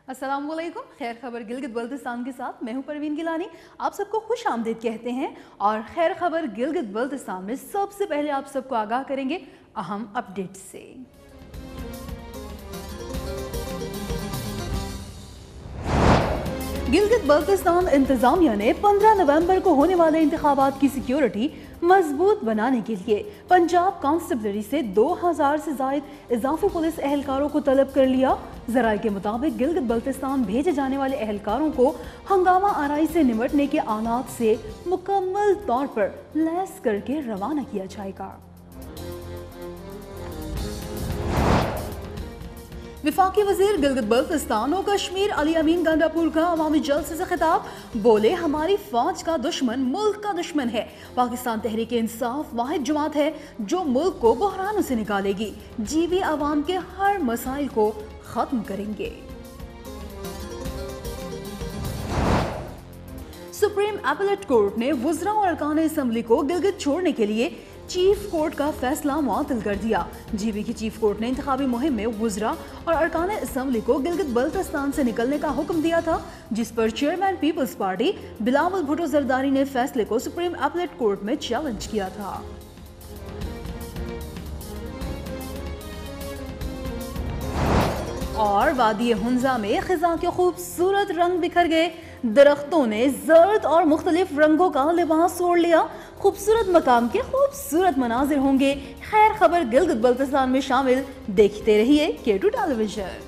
अस्सलाम वालेकुम। खैर खबर गिलगित बल्तिस्तान के साथ मैं हूं परवीन गिलानी। आप सबको खुश आमदीद कहते हैं और खैर खबर गिलगित बल्तिस्तान में सबसे पहले आप सबको आगाह करेंगे अहम अपडेट से। गिलगित बल्तिस्तान इंतजामिया ने 15 नवंबर को होने वाले इंतखाबात की सिक्योरिटी मजबूत बनाने के लिए पंजाब कांस्टेबलरी से 2000 से जायद इजाफी पुलिस एहलकारों को तलब कर लिया। जराये के मुताबिक गिलगित बल्तिस्तान भेजे जाने वाले एहलकारों को हंगामा आराई से निपटने के आलात से मुकम्मल तौर पर लैस करके रवाना किया जाएगा। विफाकी वजीर गिलगित बल्तिस्तान और कश्मीर अली अमीन गंडापुर का अवामी जलसे से खिताब, बोले हमारी फौज का दुश्मन मुल्क का दुश्मन है। पाकिस्तान तहरीक इंसाफ वाहिद जमात है जो मुल्क को बहरानों से निकालेगी, जीवी आवाम के हर मसाइल को खत्म करेंगे। सुप्रीम अपीलेट कोर्ट ने वुज़रा और अरकान असम्बली को गिलगित छोड़ने के लिए चीफ कोर्ट का फैसला मुअत्तल कर दिया। जीबी की चीफ कोर्ट ने इंतखाबी मुहिम में वुज़रा और अरकान असम्बली को गिलगित बल्तिस्तान से निकलने का हुक्म दिया था, जिस पर chairman Peoples Party Bilawal Bhutto Zardari ने फैसले को सुप्रीम अपीलेट कोर्ट में चैलेंज किया था। और वादी हुंजा में खिजा के खूबसूरत रंग बिखर गए। दरख्तों ने जर्द और मुख्तलिफ रंगों का लिबास ओढ़ लिया। खूबसूरत मकाम के खूबसूरत मनाजिर होंगे। खैर खबर गिलगित बल्तिस्तान में शामिल, देखते रहिए K2 टेलीविजन।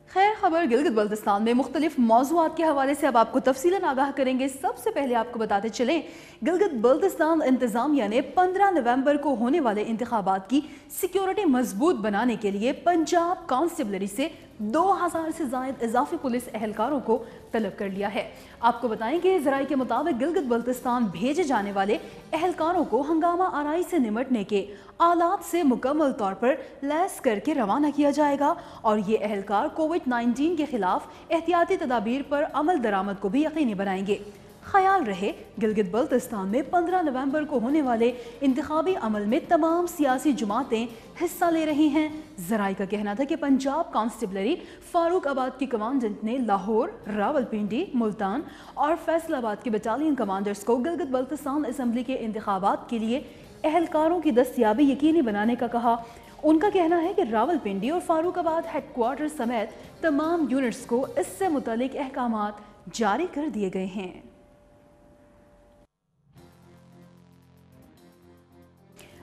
खैर खबर गिलगित बल्तिस्तान में मुख्तलिफ मौज़ूआत के हवाले से अब आपको तफसीलन आगाह करेंगे। सबसे पहले आपको बताते चलें, गिलगित बल्तिस्तान इंतजामिया ने 15 नवंबर को होने वाले इंतखाबात की सिक्योरिटी मजबूत बनाने के लिए पंजाब कांस्टेबलरी से 2000 से जायद इजाफी पुलिस एहलकारों को तलब कर लिया है। आपको बताएं कि ज़राए के मुताबिक गिलगित बल्तिस्तान भेजे जाने वाले एहलकारों को हंगामा आराई से निपटने के आलात से मुकम्मल तौर पर लैस करके रवाना किया जाएगा और ये एहलकार कोविड-19 के खिलाफ एहतियाती तदाबीर पर अमल दरामद को भी यकीनी बनाएंगे। ख्याल रहे, गिलगित बल्तिस्तान में 15 नवंबर को होने वाले इंतखाबी अमल में तमाम सियासी जमातें हिस्सा ले रही हैं। ज़राए का कहना था कि पंजाब कांस्टेबलरी फारूकाबाद की कमांडेंट ने लाहौर, रावलपिंडी, मुल्तान और फैसलाबाद के बटालियन कमांडर्स को गिलगित बल्तिस्तान असम्बली के इंतखाबात के लिए एहलकारों की दस्तयाबी यकीनी बनाने का कहा। उनका कहना है कि रावलपिंडी और फारूकाबाद हेडक्वार्टर समेत तमाम यूनिट्स को इससे मुतालिक अहकामात जारी कर दिए गए हैं।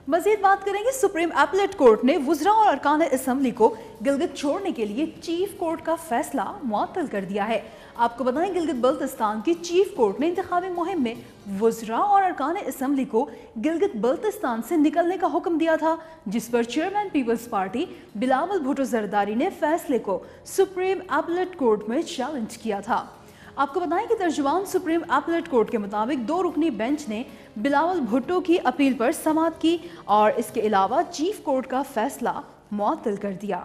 मजीद बात करेंगे, सुप्रीम अपीलेट कोर्ट ने वुज़रा और अरकान असम्बली को गिलगित छोड़ने के लिए चीफ कोर्ट का फैसला मुअत्तल कर दिया है। आपको बताएं, गिलगित बल्तिस्तान की चीफ कोर्ट ने इंतखाबी मुहिम में वुज़रा और अरकान असम्बली को गिलगित बल्तिस्तान से निकलने का हुक्म दिया था, जिस पर chairman Peoples Party Bilawal Bhutto Zardari ने फैसले को सुप्रीम अपीलेट कोर्ट में चैलेंज किया था। आपको बताएं कि तर्जुमान सुप्रीम अपीलेट कोर्ट के मुताबिक 2 रुकनी बेंच ने बिलावल भुट्टो की अपील पर समाअत की और इसके अलावा चीफ कोर्ट का फैसला मुअत्तल कर दिया।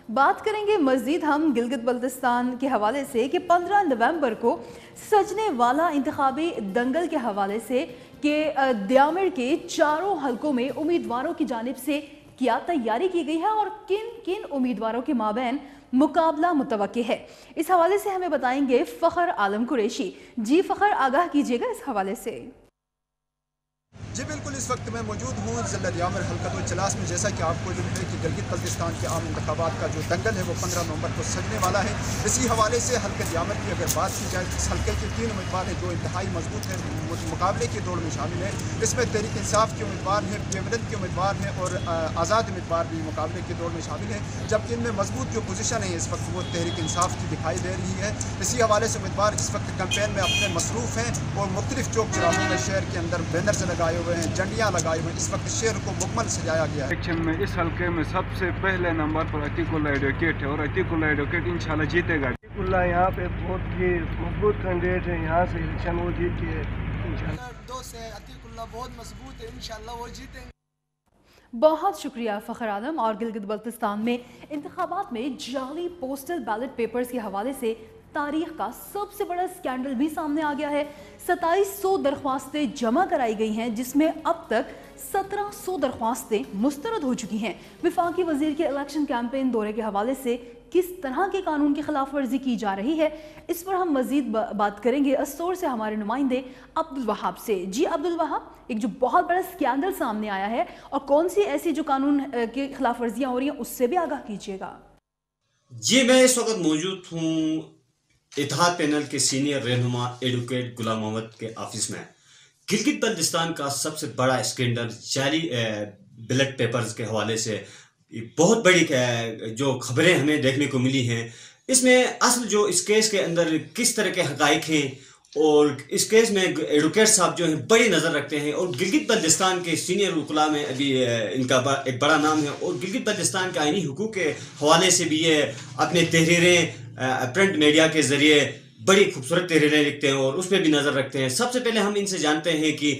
बात करेंगे मजीद हम गिलगित बल्तिस्तान के हवाले से कि 15 नवंबर को सजने वाला इंतखाबी दंगल के हवाले से कि द्यामिर के चारों हलकों में उम्मीदवारों की जानिब से क्या तैयारी की गई है और किन किन उम्मीदवारों के माबैन मुकाबला मुतवक्की है। इस हवाले से हमें बताएंगे फ़खर आलम कुरैशी। जी फ़खर, आगाह कीजिएगा इस हवाले से। जी बिल्कुल, इस वक्त मैं मौजूद हूँ ज़िला द्यामिर हल्का चलास में। जैसा कि आपको जो है कि गिलगित बल्तिस्तान के आम इंतखाबात का जो दंगल है वो 15 नवंबर को सजने वाला है। इसी हवाले से हल्के द्यामिर की अगर बात की जाए, इस हल्के के 3 उम्मीदवार हैं जो इंतहाई मजबूत हैं, मुकाबले की दौड़ में शामिल हैं। इसमें तहरीक इंसाफ के उम्मीदवार हैं, पीएमएल के उम्मीदवार हैं और आज़ाद उम्मीदवार भी मुकाबले की दौड़ में शामिल हैं। जबकि इनमें मजबूत जो पोजीशन है इस वक्त वो तहरीक इंसाफ की दिखाई दे रही है। इसी हवाले से उम्मीदवार इस वक्त कैंपेन में अपने मसरूफ़ हैं और मुख्तलिफ चौक चौराहों में शहर के अंदर बैनर्स लगाए हुए हैं, झंडियाँ लगाए हुए। इस वक्त शहर को मुकम्मल सजाया गया है। इलेक्शन में इस हल्के में सबसे पहले नंबर पर अतीकुल्लाह एडवोकेट है और अतीकुल्लाह एडवोकेट इंशाल्लाह जीतेगा। अतीकुल्लाह यहाँ पे बहुत ही मजबूत कैंडिडेट है, यहाँ से इलेक्शन वो जीत के इंशाल्लाह। दो से अतीकुल्लाह बहुत मजबूत है, इंशाल्लाह वो जीतेंगे। बहुत शुक्रिया फ़खर आलम। और गिलगित बल्तिस्तान में इंतखाबात में जाली पोस्टल बैलेट पेपर्स के हवाले से तारीख का सबसे बड़ा स्कैंडल भी सामने आ गया है। 2700 दरख्वास्तें जमा कराई गई हैं, जिसमें अब तक 1700 दरख्वास्तें मुस्तरद हो चुकी हैं। विफाकी वजीर के इलेक्शन कैंपेन दौरे के हवाले से किस तरह के कानून की खिलाफ वर्जी की जा रही है, इस पर हम मजीद बात करेंगे असोर से हमारे नुमाइंदे अब्दुल वहाब से। जी अब्दुल वहाब, एक जो बहुत बड़ा स्कैंडल सामने आया है और कौन सी ऐसी जो कानून की खिलाफ वर्जियाँ हो रही हैं उससे भी आगाह कीजिएगा। जी, मैं इस वक्त मौजूद हूँ इत्तेहाद पैनल के सीनियर रहनुमा एडवोकेट गुलाम मोहम्मद के ऑफिस में। गिलगित बल्तिस्तान का सबसे बड़ा स्कैंडल जाली बैलेट पेपर्स के हवाले से बहुत बड़ी जो खबरें हमें देखने को मिली हैं, इसमें असल जो इस केस के अंदर किस तरह के हक़ाइक़ हैं और इस केस में एडवोकेट साहब जो हैं बड़ी नज़र रखते हैं और गिलगित बल्तिस्तान के सीनियर वकला में अभी इनका एक बड़ा नाम है और गिलगित बल्तिस्तान के आइनी हुकूक के हवाले से भी ये अपने तहरीरें प्रिंट मीडिया के ज़रिए बड़ी खूबसूरत तहरीरें लिखते हैं और उस पर भी नज़र रखते हैं। सबसे पहले हम इनसे जानते हैं कि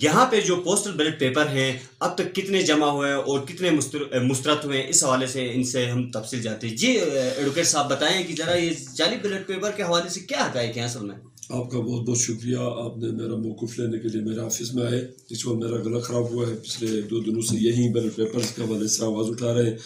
यहाँ पे जो पोस्टल बैलेट पेपर हैं अब तक कितने जमा हुए हैं और कितने मुस्तरद हुए हैं, इस हवाले से इनसे हम तफसील जानते हैं। जी एडवोकेट साहब बताएं कि ज़रा ये जाली बैलेट पेपर के हवाले से क्या हक़ाइक़ हैं असल में। आपका बहुत बहुत शुक्रिया, आपने मेरा मौक़िफ़ लेने के लिए मेरे ऑफिस में आए। इस वक्त मेरा गला ख़राब हुआ है, पिछले 2 दिनों से यही बैलेट पेपर्स के हवाले से आवाज़ उठा रहे हैं,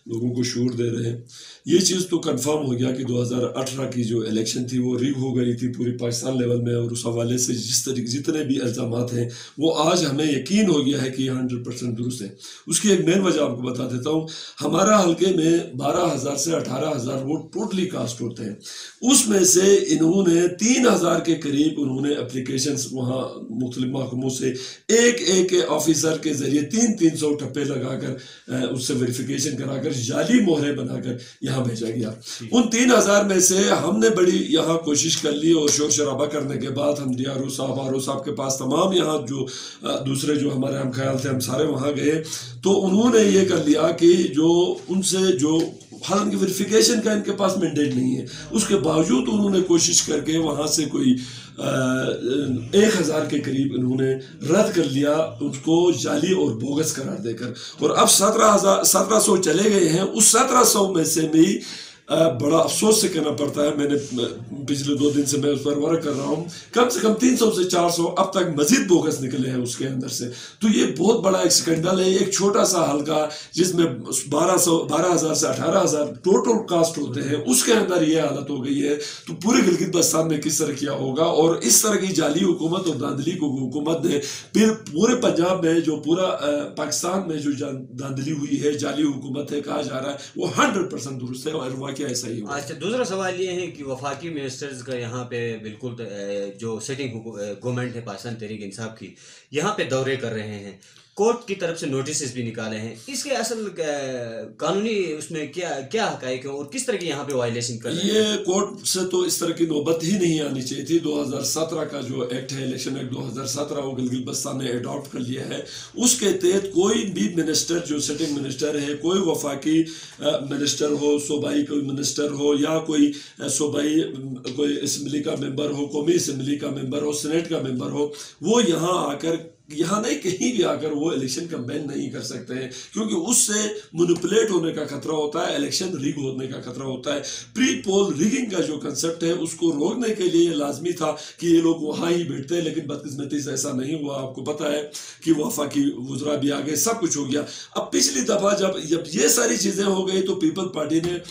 लोगों को शूर दे रहे हैं। ये चीज़ तो कंफर्म हो गया कि 2018 की जो इलेक्शन थी वो रिग हो गई थी पूरी पाकिस्तान लेवल में और उस हवाले से जितने भी इल्ज़ामात हैं वो आज हमें यकीन हो गया है कि 100% दुरुस्त है। उसकी एक मेन वजह आपको बता देता हूँ। हमारा हल्के में 12,000 से 18,000 वोट टोटली कास्ट होते हैं, उसमें से इन्होंने 3,000 के करीब उन्होंने एप्लीकेशंस वहाँ मुख्तलिफ महकमों से एक ऑफिसर के ज़रिए 300 ठप्पे लगाकर उससे वेरिफिकेशन कराकर जाली मोहरें बनाकर यहाँ भेजा गया। उन 3,000 में से हमने बड़ी यहाँ कोशिश कर ली और शोर शराबा करने के बाद हम DRO साहब के पास तमाम यहाँ जो दूसरे जो हमारे हम ख्याल थे हम सारे वहाँ गए, तो उन्होंने ये कर लिया कि जो उनसे जो हालांकि वेरिफिकेशन का इनके पास मैंडेट नहीं है, उसके बावजूद उन्होंने कोशिश करके वहाँ से कोई 1,000 के करीब इन्होंने रद्द कर लिया, उसको जाली और बोगस करार देकर। और अब 1700 चले गए हैं। उस 1700 में से भी बड़ा अफसोस से कहना पड़ता है, मैंने पिछले 2 दिन से मैं उस पर वर्क कर रहा हूँ, कम से कम 300 से 400 अब तक मजीद बोगस निकले हैं उसके अंदर से। तो ये बहुत बड़ा एक स्कैंडल है। एक छोटा सा हल्का जिसमें 12,000 से 18,000 टोटल कास्ट होते हैं, उसके अंदर ये हालत हो गई है। तो पूरे गिलगित बल्तिस्तान में किस तरह किया होगा। और इस तरह की जाली हुकूमत और धांधली हुकूमत ने फिर पूरे पंजाब में जो पूरा पाकिस्तान में जो धांधली हुई है, जाली हुकूमत है कहा जा रहा है, वो 100% दुरुस्त है और ऐसा ही हुआ। अच्छा, दूसरा सवाल ये है कि वफाकी मिनिस्टर्स का यहाँ पे बिल्कुल जो सेटिंग गवर्नमेंट है पाकिस्तान तहरीक इंसाफ की, यहाँ पे दौरे कर रहे हैं, कोर्ट की तरफ से नोटिस भी निकाले हैं। इसके असल कानूनी उसमें क्या हक़ाइक़ है और किस तरह की यहाँ पे वायलेशन कर रहे हैं? ये कोर्ट से तो इस तरह की नौबत ही नहीं आनी चाहिए थी। 2017 का जो एक्ट है, इलेक्शन एक्ट 2017, वो गिलगित बल्तिस्तान ने अडॉप्ट कर लिया है। उसके तहत कोई भी मिनिस्टर जो सिटिंग मिनिस्टर है, कोई वफाकी मिनिस्टर हो, सूबाई कोई मिनिस्टर हो या कोई सूबाई कोई असम्बली का मेंबर हो, कौमी असम्बली का मेंबर हो, सीनेट का मेंबर हो, वो यहाँ आकर यहाँ नहीं कहीं भी आकर वो इलेक्शन कैंपेन नहीं कर सकते हैं, क्योंकि उससे मैनिपुलेट होने का खतरा होता है, इलेक्शन रिग होने का खतरा होता है। प्री पोल रिगिंग का जो कंसेप्ट है उसको रोकने के लिए लाजमी था कि ये लोग वहाँ ही बैठते हैं, लेकिन बदकिस्मती से ऐसा नहीं हुआ। आपको पता है कि वफाकी वज़रा भी आ गए, सब कुछ हो गया। अब पिछली दफ़ा जब ये सारी चीज़ें हो गई तो पीपल पार्टी ने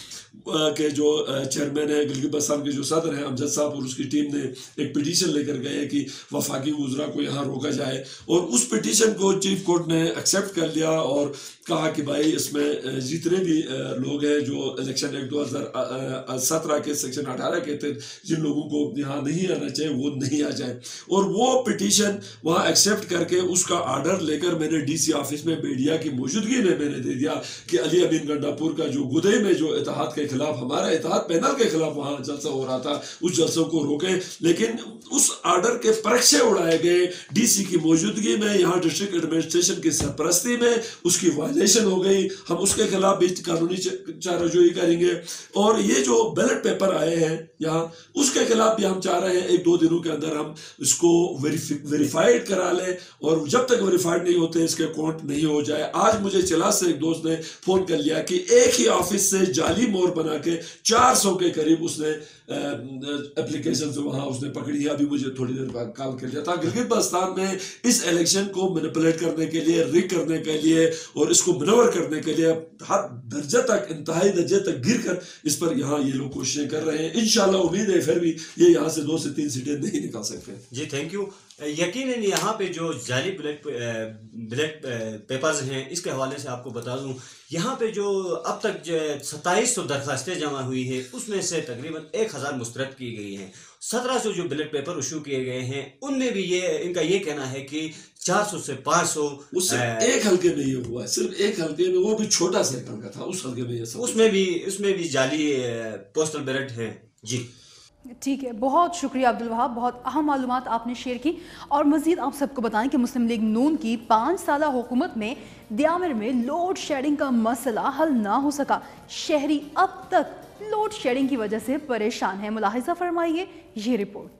के जो चेयरमैन है गिलगित बल्तिस्तान के जो सदर हैं अमजद साहब और उसकी टीम ने एक पिटीशन लेकर गए कि वफाकी वज़रा को यहाँ रोका जाए, और उस पिटीशन को चीफ कोर्ट ने एक्सेप्ट कर लिया और कहा कि भाई इसमें जितने भी लोग हैं जो इलेक्शन एक्ट 2017 के सेक्शन 18 के तहत जिन लोगों को यहाँ नहीं आना चाहिए वो नहीं आ जाए। और वो पिटीशन वहाँ एक्सेप्ट करके उसका आर्डर लेकर मैंने DC ऑफिस में मीडिया की मौजूदगी में मैंने दे दिया कि अली अमीन गंडापुर का जो गुदई में जो इत्तेहाद के खिलाफ, हमारा इत्तेहाद पैनल के खिलाफ वहाँ जलसा हो रहा था, उस जलसों को रोके। लेकिन उस आर्डर के परखचे उड़ाए गए DC की मौजूदगी में, यहाँ डिस्ट्रिक्ट एडमिनिस्ट्रेशन की सरपरस्ती में उसकी वायलेशन हो गई। हम उसके खिलाफ भी कानूनी चाराजोई करेंगे। और ये जो बैलेट पेपर आए हैं यहाँ, उसके खिलाफ भी हम चाह रहे हैं 1-2 दिनों के अंदर हम इसको वेरीफाइड करा लें, और जब तक वेरीफाइड नहीं होते इसके अकाउंट नहीं हो जाए। आज मुझे चिलास से एक दोस्त ने फोन कर लिया कि एक ही ऑफिस से जाली मोहर बना के 400 के करीब उसने एप्लीकेशन से वहां उसने पकड़ी है। अभी मुझे थोड़ी देर बाद कॉल कर लिया था। गिलगित बल्तिस्तान में इस इलेक्शन को मैनिपुलेट करने के लिए, रिग करने के लिए और इसको मनवर करने के लिए हर दर्जे तक, इंतहाई दर्जे तक गिर कर इस पर यहाँ ये लोग कोशिशें कर रहे हैं। इंशाल्लाह उम्मीद है फिर भी ये यहाँ से 2 से 3 सीटें नहीं निकाल सकते। जी थैंक यू। यकीनन यहाँ पे जो जाली बैलेट पेपर्स हैं, इसके हवाले से आपको बता दूं, यहाँ पे जो अब तक 2700 दरखास्तें जमा हुई है, उसमें से तकरीबन 1000 मुस्तरद की गई हैं। 1700 जो बैलेट पेपर इशू किए गए हैं, उनमें भी इनका ये कहना है कि 400 से 500 उससे एक हल्के में ये हुआ है, सिर्फ एक हल्के में, वो भी छोटा सा एक हल्का था, उस हल्के में ये सब, उसमें भी जाली पोस्टल बैलेट हैं। जी ठीक है, बहुत शुक्रिया अब्दुल वहाब, बहुत अहम मालूमात आपने शेयर की। और मज़ीद आप सबको बताएं कि मुस्लिम लीग नून की 5 साला हुकूमत में दियामिर में लोड शेडिंग का मसला हल ना हो सका। शहरी अब तक लोड शेडिंग की वजह से परेशान है। मुलाहिजा फरमाइए ये रिपोर्ट।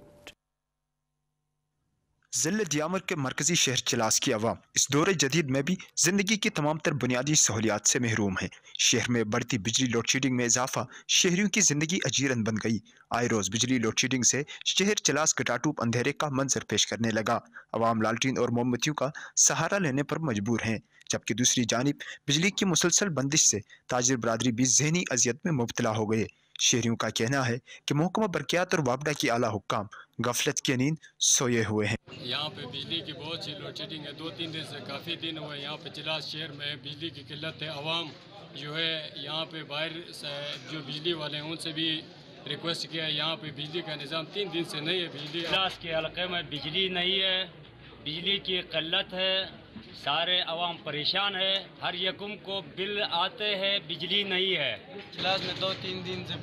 ज़िले दियामर के मरकजी शहर चिलास की अवाम इस दौरे जदीद में भी ज़िंदगी की तमाम तर बुनियादी सहूलियात से महरूम है। शहर में बढ़ती बिजली लोड शेडिंग में इजाफा शहरियों की ज़िंदगी अजीरन बन गई। आए रोज़ बिजली लोड शेडिंग से शहर चिलास कटाटूप अंधेरे का मंजर पेश करने लगा। अवाम लालटीन और मोमबत्तियों का सहारा लेने पर मजबूर हैं, जबकि दूसरी जानिब बिजली की मुसलसल बंदिश से ताजिर बरादरी भी ज़हनी अजियत में मुब्तला हो गए। शहरियों का कहना है कि महकमा बरक़ियात और वापडा की आला हुक्काम गफलत की नींद सोए हुए हैं। यहाँ पे बिजली की बहुत सी लोड शेडिंग है, 2-3 दिन से काफ़ी दिन हुए यहाँ पे चिलास शहर में बिजली की किल्लत है। आवाम जो है यहाँ पे बाहर से जो बिजली वाले हैं उनसे भी रिक्वेस्ट किया है, यहाँ पे बिजली का निज़ाम 3 दिन से नहीं है। बिजली चिलास के इलाके में बिजली नहीं है, बिजली की किल्लत है, सारे आवाम परेशान है। हर यकुम को बिल आते हैं, बिजली नहीं है। चिलास में 2-3 दिन से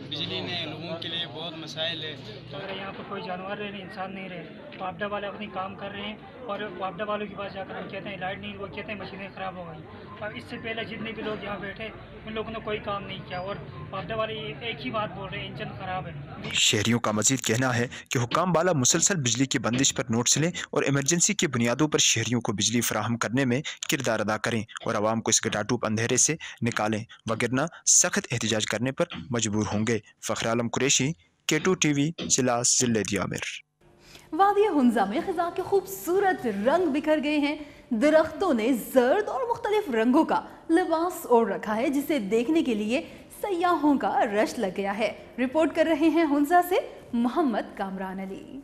बिजली नहीं, लोगों के लिए बहुत मसाइल है। तो यहाँ पर कोई जानवर रहे, इंसान नहीं रहे। वापडा वाले अपनी काम कर रहे हैं और वापडा वालों के पास जाकर हम कहते हैं लाइट नहीं, वो कहते हैं मशीनें ख़राब हो गई। और इससे पहले जितने भी लोग यहाँ बैठे उन लोगों ने कोई काम नहीं किया और वापडा वाले एक ही बात बोल रहे हैं, इंजन ख़राब है। शहरियों का मजीद कहना है कि हुक्काम बाला मुसलसल बिजली की बंदिश पर नोटिस लें और इमरजेंसी की बुनियादों पर शहरियों को बिजली फराहम करने में किरदार अदा करें और आवाम को इस गटाटूप अंधेरे से निकालें, वगरना सख्त एहतजाज करने पर मजबूर होंगे। फ़ख्र आलम कुरैशी, K2 TV, चिलास, ज़िले दियामिर। वादी हुंजा में खिज़ा के खूबसूरत रंग बिखर गए हैं। दरख्तों ने जर्द और मुख्तलिफ रंगों का लिबास ओढ़ रखा है, जिसे देखने के लिए सयाहों का रश लग गया है। रिपोर्ट कर रहे हैं हुंजा से Mohammad Kamran Ali.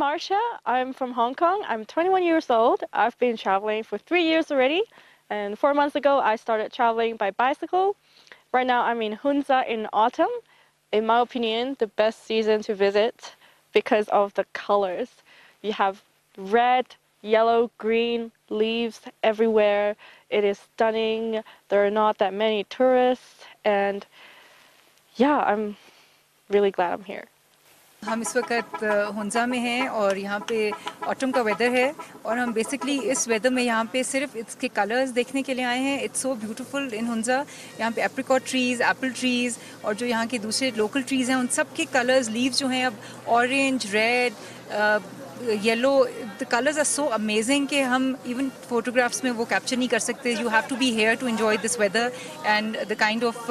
Marsha. I'm from Hong Kong. I'm 21 years old. I've been traveling for 3 years already. And 4 months ago, I started traveling by bicycle. Right now, I'm in Hunza in autumn. In my opinion, the best season to visit because of the colors. You have red, yellow, green leaves everywhere. It is stunning. There are not that many tourists. And yeah, I'm really glad I'm here. हम इस वक्त हुंजा में हैं और यहाँ पे autumn का weather है और हम बेसिकली इस वेदर में यहाँ पे सिर्फ इसके कलर्स देखने के लिए आए हैं। It's so beautiful in Hunza. यहाँ पे एप्रिकॉट ट्रीज़, एप्पल ट्रीज़ और जो यहाँ के दूसरे लोकल ट्रीज़ हैं उन सब के कलर्स, लीव्स जो हैं अब orange, red, yellow, the colours are so amazing कि हम इवन फोटोग्राफ्स में वो कैप्चर नहीं कर सकते। You have to be here to enjoy this weather and the kind of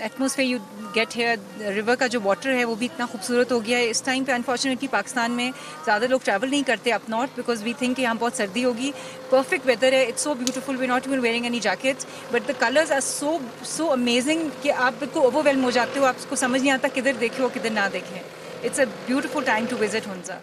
atmosphere you get here. River का जो वाटर है वो भी इतना खूबसूरत हो गया है। इस टाइम पे अनफॉर्चुनेटली पाकिस्तान में ज़्यादा लोग ट्रैवल नहीं करते up north because we think कि यहाँ बहुत सर्दी होगी। परफेक्ट वेदर है, it's so beautiful. We not even wearing any jackets but the colours are so amazing कि आप बिल्कुल ओवरवेल्म हो जाते हो। आपको समझ नहीं आता किधर देखें और किधर ना देखें। It's a beautiful time to visit Hunza.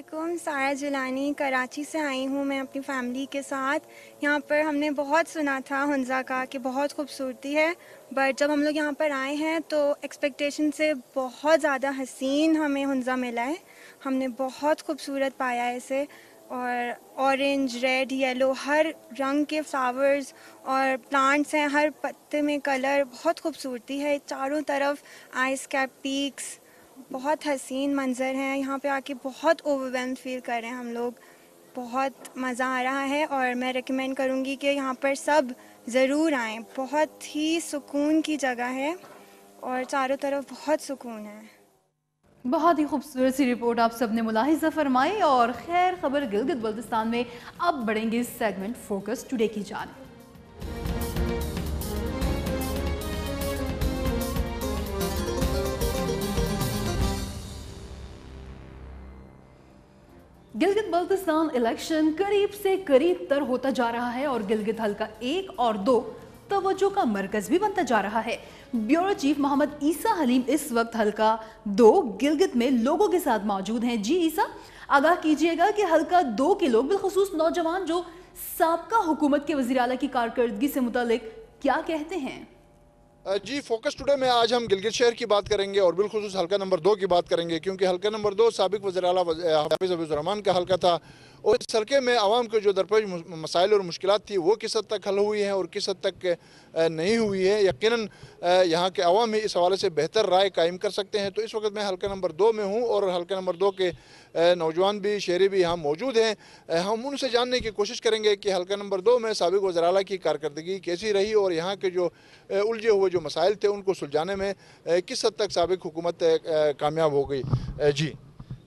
علیکم، سارہ جیلانی کراچی سے آئی ہوں میں اپنی فیملی کے ساتھ. یہاں پر ہم نے بہت سنا تھا ہنزا کا کہ بہت خوبصورتی ہے، بٹ جب ہم لوگ یہاں پر آئے ہیں تو ایکسپیکٹیشن سے بہت زیادہ حسین ہمیں ہنزا ملا ہے. ہم نے بہت خوبصورت پایا ہے اسے، اور اورنج، ریڈ، یلو، ہر رنگ کے فلاورز اور پلانٹس ہیں، ہر پتے میں کلر، بہت خوبصورتی ہے چاروں طرف. آئس کیپ پیکس، بہت حسین منظر ہیں. یہاں پہ آ کے بہت اوور ویلم فیل کر رہے ہیں ہم لوگ. بہت مزہ آ رہا ہے اور میں ریکمینڈ کروں گی کہ یہاں پر سب ضرور آئیں. بہت ہی سکون کی جگہ ہے اور چاروں طرف بہت سکون ہے. بہت ہی خوبصورت سی رپورٹ آپ سب نے ملاحظہ فرمائی. اور خیر خبر گلگت بلتستان میں اب بڑھیں گے سیگمنٹ فوکس ٹوڈے کی جانب. گلگت بلتستان الیکشن قریب سے قریب تر ہوتا جا رہا ہے اور گلگت حلقہ 1 اور 2 توجہ کا مرکز بھی بنتا جا رہا ہے. بیورو چیف محمد عیسیٰ حلیم اس وقت حلقہ 2 گلگت میں لوگوں کے ساتھ موجود ہیں. جی عیسیٰ، آگاہ کیجئے گا کہ حلقہ 2 کے لوگ بالخصوص نوجوان جو سابقہ حکومت کے وزیر اعلیٰ کی کارکردگی سے متعلق کیا کہتے ہیں؟ جی، فوکس ٹوڈے میں آج ہم گلگت شہر کی بات کریں گے اور بالخصوص حلقہ نمبر 2 کی بات کریں گے، کیونکہ حلقہ نمبر 2 سابق وزیر اعلیٰ حافظ حفیظ الرحمان کا حلقہ تھا، اور اس حلقے میں عوام کے جو درپیش مسائل اور مشکلات تھی وہ کس حد تک حل ہوئی ہیں اور کس حد تک نہیں ہوئی ہے. یقیناً یہاں کے عوام ہی اس حوالے سے بہتر رائے قائم کر سکتے ہیں. تو اس وقت میں حلقہ نمبر 2 میں ہوں اور حلقہ نمبر 2 کے نوجوان بھی، شہری بھی یہاں موجود ہیں. ہم ان سے جاننے کی کوشش کریں گے کہ حلقہ نمبر 2 میں سابق وزیر اعلیٰ کی کارکردگی کیسی رہی اور یہاں کے جو الجھے ہوئے جو مسائل تھے ان کو سلجھانے میں کس حد تک سابق حکومت کامیاب ہو گئی. جی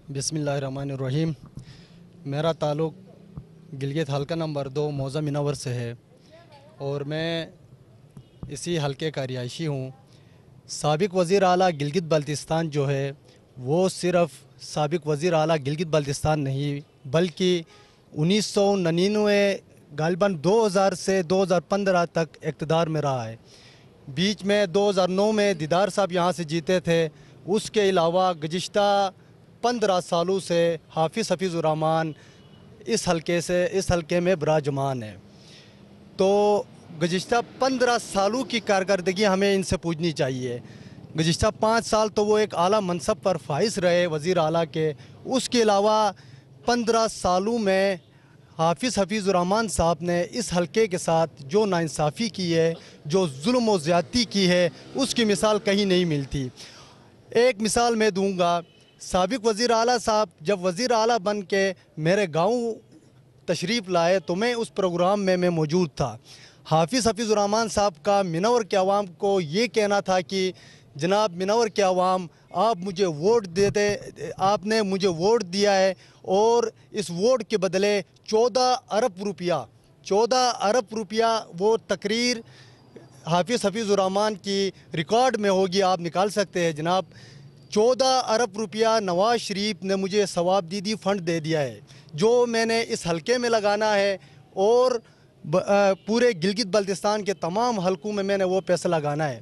بسم اللہ الرحمن الرحیم. میرا تعلق گلگت حلقہ نمبر 2 موضع منور سے ہے اور میں اسی حلقے کا رہائشی ہوں. سابق وزیر اعلیٰ گلگت بلتستان جو ہے وہ صرف سابق وزیر اعلیٰ گلگت بلتستان نہیں بلکہ 1999 غالباً 2000 سے 2015 تک اقتدار میں رہا ہے. بیچ میں 2009 میں دیدار صاحب یہاں سے جیتے تھے. اس کے علاوہ گزشتہ 15 سالوں سے حافظ حفیظ الرحمان اس حلقے میں براجمان ہے. تو گزشتہ 15 سالوں کی کارکردگی ہمیں ان سے پوچھنی چاہیے. گزشتہ 5 سال تو وہ ایک اعلیٰ منصب پر فائز رہے وزیر اعلیٰ کے. اس کے علاوہ 15 سالوں میں حافظ حفیظ الرحمان صاحب نے اس حلقے کے ساتھ جو ناانصافی کی ہے، جو ظلم و زیادتی کی ہے، اس کی مثال کہیں نہیں ملتی. ایک مثال میں دوں گا. سابق وزیر اعلیٰ صاحب جب وزیر اعلیٰ بن کے میرے گاؤں تشریف لائے تو میں اس پروگرام میں موجود تھا. حافظ حفیظ الرحمان صاحب کا منور کے عوام کو یہ کہنا تھا کہ جناب منور کے عوام، آپ مجھے ووٹ دیتے، آپ نے مجھے ووٹ دیا ہے اور اس ووٹ کے بدلے 14 ارب روپیہ وہ تقریر حافظ حفیظ الرحمان کی ریکارڈ میں ہوگی، آپ نکال سکتے ہیں جناب. 14 ارب روپیہ نواز شریف نے مجھے ثواب دیدی فنڈ دے دیا ہے جو میں نے اس حلقے میں لگانا ہے اور پورے گلگت بلتستان کے تمام حلقوں میں نے وہ پیسہ لگانا ہے.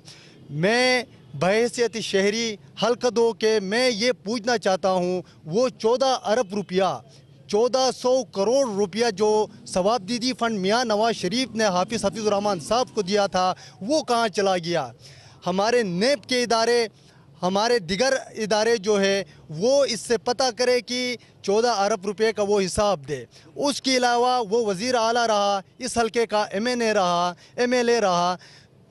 میں بحیثیت شہری حلقہ 2 کے میں یہ پوچھنا چاہتا ہوں، وہ 14 ارب روپیہ 1400 کروڑ روپیہ جو ثواب دیدی فنڈ میاں نواز شریف نے حافظ حفیظ الرحمان صاحب کو دیا تھا وہ کہاں چلا گیا؟ ہمارے نیب کے ادارے، ہمارے دیگر ادارے جو ہے وہ اس سے پتہ کرے کہ 14 ارب روپے کا وہ حساب دے. اس کے علاوہ وہ وزیر اعلیٰ رہا، اس حلقے کا MNA رہا، MLA رہا،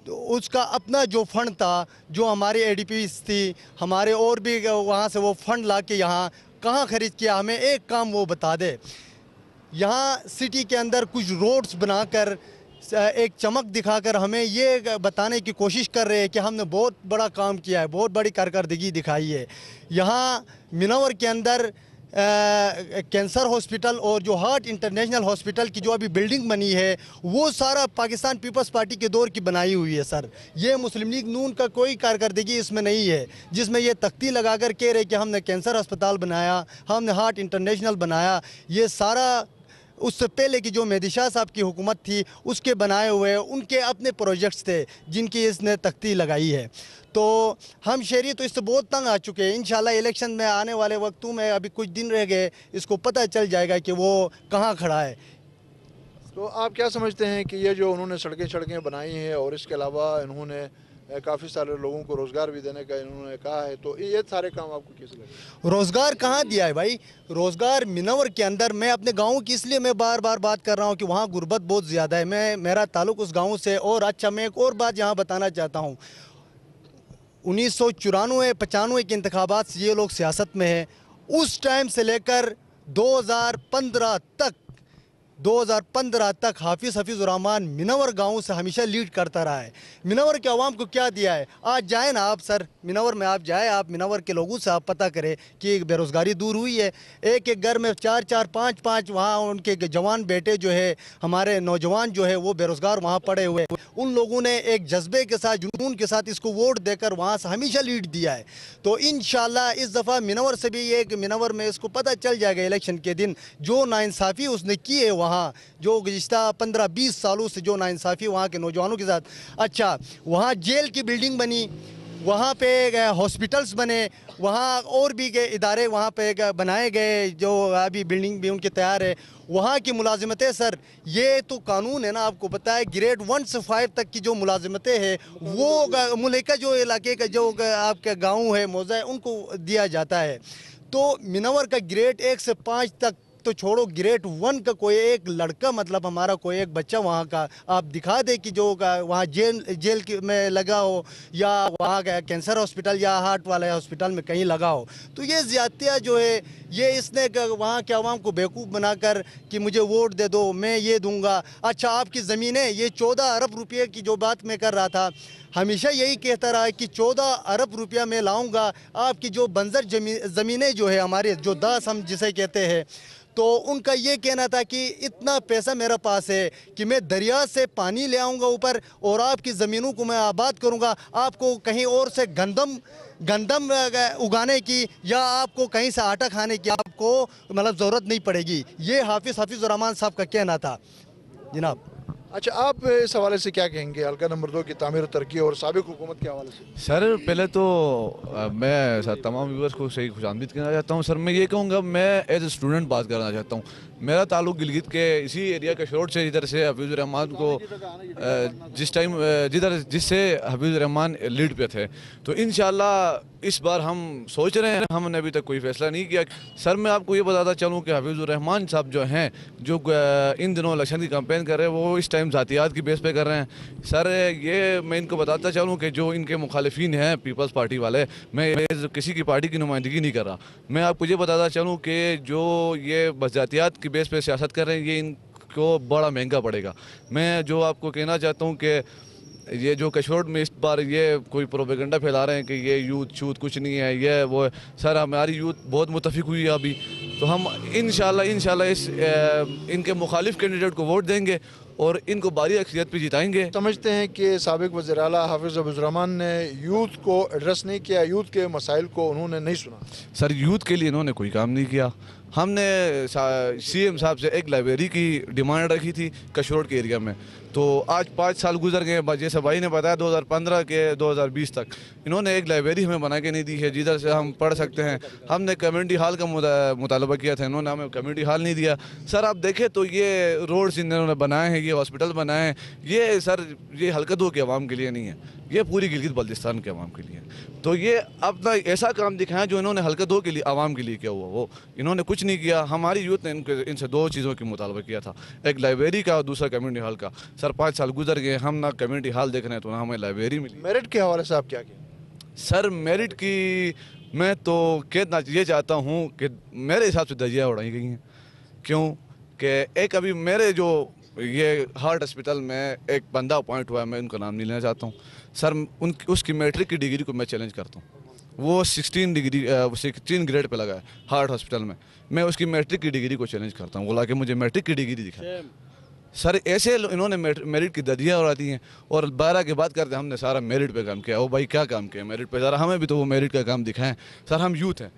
اس کا اپنا جو فنڈ تھا، جو ہماری ADPs تھی، ہمارے اور بھی وہاں سے وہ فنڈ لا کے یہاں کہاں خرید کیا؟ ہمیں ایک کام وہ بتا دے. یہاں سٹی کے اندر کچھ روڈز بنا کر ایک چمک دکھا کر ہمیں یہ بتانے کی کوشش کر رہے ہیں کہ ہم نے بہت بڑا کام کیا ہے، بہت بڑی کارکردگی دکھائی ہے. یہاں منور کے اندر کینسر ہاسپٹل اور جو ہارٹ انٹرنیشنل ہاسپٹل کی جو ابھی بلڈنگ بنی ہے وہ سارا پاکستان پیپلز پارٹی کے دور کی بنائی ہوئی ہے. سر یہ مسلم لیگ نون کا کوئی کارکردگی اس میں نہیں ہے جس میں یہ تختی لگا کر کہہ رہے کہ ہم نے کینسر ہسپتال بنایا، ہم نے ہارٹ انٹرنیشنل بنایا. یہ سارا उससे पहले की जो मेहदी शाह साहब की हुकूमत थी उसके बनाए हुए उनके अपने प्रोजेक्ट्स थे जिनकी इसने तख्ती लगाई है। तो हम शहरी तो इससे बहुत तंग आ चुके हैं। इंशाल्लाह इलेक्शन में आने वाले वक्तों में अभी कुछ दिन रह गए, इसको पता चल जाएगा कि वो कहाँ खड़ा है। तो आप क्या समझते हैं कि ये जो उन्होंने सड़कें बनाई हैं और इसके अलावा इन्होंने काफ़ी सारे लोगों को रोज़गार भी देने का इन्होंने कहा है, तो ये सारे काम आपको कैसे लगे? रोज़गार कहाँ दिया है भाई? रोज़गार मिनवर के अंदर, मैं अपने गांव की इसलिए मैं बार बार बात कर रहा हूँ कि वहाँ गुर्बत बहुत ज़्यादा है। मेरा ताल्लुक़ उस गाँव से। और अच्छा, मैं एक और बात यहाँ बताना चाहता हूँ। 1994-95 के इंतखाबात से ये लोग सियासत में हैं। उस टाइम से लेकर 2015 तक हाफिज़ हफीज़ुर्रहमान मिनवर गांव से हमेशा लीड करता रहा है। मिनवर के अवाम को क्या दिया है? आज जाए ना आप सर, मिनवर में आप जाए, आप मिनवर के लोगों से आप पता करें कि बेरोज़गारी दूर हुई है। एक एक घर में 4-4, 5-5 वहाँ उनके जवान बेटे जो है, हमारे नौजवान जो है वो बेरोज़गार वहाँ पड़े हुए। उन लोगों ने एक जज्बे के साथ, जुनून के साथ इसको वोट देकर वहाँ से हमेशा लीड दिया है। तो इंशाल्लाह इस दफ़ा मिनवर से भी ये कि मिनवर में इसको पता चल जाएगा इलेक्शन के दिन, जो नाइंसाफ़ी उसने की है वहाँ, जो गुज़िश्ता 15-20 सालों से जो नाइंसाफ़ी वहाँ के नौजवानों के साथ। अच्छा, वहाँ जेल की बिल्डिंग बनी, वहाँ पे हॉस्पिटल्स बने, वहाँ और भी इदारे वहाँ पे बनाए गए, जो अभी बिल्डिंग भी उनके तैयार है। वहाँ की मुलाजिमतें सर, ये तो कानून है ना, आपको पता है ग्रेड 1 से 5 तक की जो मुलाजिमतें हैं वो मुल्का जो इलाके का जो आपका गाँव है, मौज़ा है, उनको दिया जाता है। तो मिनवर का ग्रेड 1 से 5 तक तो छोड़ो, ग्रेड 1 का कोई एक लड़का, मतलब हमारा कोई एक बच्चा वहाँ का आप दिखा दे कि जो वहाँ जेल में लगा हो, या वहाँ का कैंसर हॉस्पिटल या हार्ट वाले हॉस्पिटल में कहीं लगा हो। तो ये ज़्यादतियाँ जो है, ये इसने वहाँ के आवाम को बेवकूफ़ बनाकर कि मुझे वोट दे दो, मैं ये दूंगा। अच्छा, आपकी ज़मीनें, ये 14 अरब रुपये की जो बात मैं कर रहा था, हमेशा यही कहता रहा है कि 14 अरब रुपया मैं लाऊंगा। आपकी जो बंजर ज़मीनें जो है हमारे, जो दास हम जिसे कहते हैं, तो उनका ये कहना था कि इतना पैसा मेरे पास है कि मैं दरिया से पानी ले आऊँगा ऊपर और आपकी ज़मीनों को मैं आबाद करूँगा। आपको कहीं और से गंदम उगाने की या आपको कहीं से आटा खाने की आपको मतलब ज़रूरत नहीं पड़ेगी। ये हाफिज़ हफीज़ुर्रहमान साहब का कहना था जनाब। अच्छा, आप इस हवाले से क्या कहेंगे हल्का नंबर 2 की तामीर और तरक्की और साबिक हुकूमत के हवाले से? सर पहले तो मैं सर तमाम व्यूअर्स को सही खुशामदीद करना चाहता हूँ। सर मैं ये कहूँगा, मैं एज ए स्टूडेंट बात करना चाहता हूँ। मेरा ताल्लुक़ गिलगित के इसी एरिया के शोर से, जिधर से हफीज़ुर्रहमान को जिससे हफीज़ुर्रहमान लीड पे थे। तो इंशाल्लाह इस बार हम सोच रहे हैं, हमने अभी तक कोई फ़ैसला नहीं किया। सर मैं आपको ये बताता चलूँ कि हफीज़ुर्रहमान साहब जो हैं, जो इन दिनों इलेक्शन की कैंपेन कर रहे हैं, वो इस टाइम ज़ातियात की बेस पे कर रहे हैं। सर ये मैं इनको बताता चलूँ कि जो इनके मुखालिफिन हैं पीपल्स पार्टी वाले, मैं किसी की पार्टी की नुमाइंदगी नहीं कर रहा। मैं आपको ये बताता चलूँ कि जो ये ज़ातियात की बेस पे सियासत कर रहे हैं, ये इनको बड़ा महंगा पड़ेगा। मैं जो आपको कहना चाहता हूँ कि ये जो कशोर में इस बार ये कोई प्रोपेगेंडा फैला रहे हैं कि ये यूथ कुछ नहीं है, ये वो है। सर हमारी यूथ बहुत मुतफिक हुई है अभी, तो हम इंशाल्लाह इस इनके मुखालिफ कैंडिडेट को वोट देंगे और इनको भारी अक्सरियत पे जिताएंगे। समझते हैं कि साबिक वज़ीर आला हाफिज़ हफीज़ुर्रहमान ने यूथ को एड्रेस नहीं किया, यूथ के मसाइल को उन्होंने नहीं सुना। सर यूथ के लिए इन्होंने कोई काम नहीं किया। हमने CM साहब से एक लाइब्रेरी की डिमांड रखी थी कशरोड के एरिया में, तो आज 5 साल गुजर गए। जैसे भाई ने बताया 2015 के 2020 तक इन्होंने एक लाइब्रेरी हमें बना के नहीं दी है जिधर से हम पढ़ सकते हैं। हमने कम्युनिटी हॉल का मुतालबा किया था, इन्होंने हमें कम्युनिटी हॉल नहीं दिया। सर आप देखें तो ये रोड्स इन्होंने बनाए हैं, ये हॉस्पिटल बनाए हैं, ये सर ये हल्का 2 के अवाम के लिए नहीं है, ये पूरी गिलगित बल्तिस्तान के अवाम के लिए। तो ये अपना ऐसा काम दिखाया जो इन्होंने हल्का 2 के लिए अवाम के लिए किया हुआ, वो इन्होंने कुछ नहीं किया। हमारी यूथ ने इनसे 2 चीज़ों की मुतालबा किया था, एक लाइब्रेरी का और दूसरा कम्युनिटी हॉल का। सर 5 साल गुजर गए, हम ना कम्युनिटी हॉल देख रहे हैं तो ना हमें लाइब्रेरी मिली। मेरिट के हवाले से आप क्या कहें? सर मेरिट की मैं तो कहना ये चाहता हूँ कि मेरे हिसाब से धज्जियाँ उड़ाई गई हैं। क्यों कि एक अभी मेरे जो ये हार्ट हॉस्पिटल में एक बंदा अपॉइंट हुआ है, मैं उनका नाम नहीं लेना चाहता हूँ। सर उसकी मैट्रिक की डिग्री को मैं चैलेंज करता हूँ। वो 16 ग्रेड पे लगा है हार्ट हॉस्पिटल में, मैं उसकी मैट्रिक की डिग्री को चैलेंज करता हूँ। बोला कि मुझे मैट्रिक की डिग्री दिखा। सर ऐसे इन्होंने मेरिट की दरिया उड़ाती हैं और 12 की बात करते हैं हमने सारा मेरिट पे काम किया। ओ भाई क्या काम किया मेरिट पे, ज़रा हमें भी तो वो मेरिट का काम दिखाएं। सर हम यूथ हैं,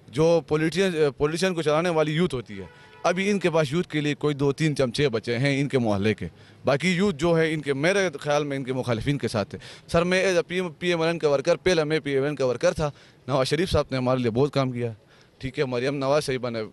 जो पॉलिटिशियन को चलाने वाली यूथ होती है, अभी इनके पास यूथ के लिए कोई 2-3 चमचे बचे हैं इनके मोहल्ले के, बाकी यूथ जो है इनके मेरे ख्याल में इनके मुखालिफिन के साथ है। सर मैं एज PMLN का वर्कर, पहले मैं PMLN का वर्कर था। नवाज शरीफ साहब ने हमारे लिए बहुत काम किया, ठीक है। मरियम नवाज साहिबा ने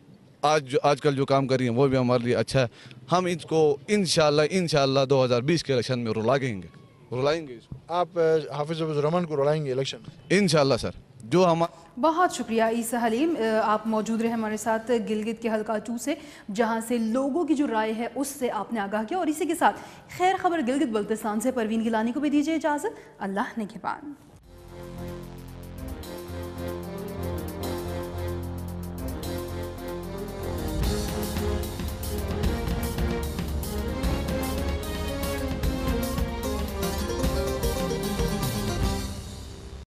आजकल जो काम कर रही हैं वो भी हमारे लिए अच्छा है। हम इसको इंशाल्लाह 2020 के इलेक्शन में रुलाएंगे इसको। आप हाफिज अब्दुल रहमान को रुलाएंगे इलेक्शन? इंशाल्लाह सर। जो हम बहुत शुक्रिया ईसा हलीम, आप मौजूद रहे हमारे साथ गिलगित के हल्का 2 से, जहां से लोगों की जो राय है उससे आपने आगाह किया। और इसी के साथ खैर खबर गिलगित बल्तिस्तान से परवीन गिलानी को भी दीजिए इजाज़त। अल्लाह ने के बाद।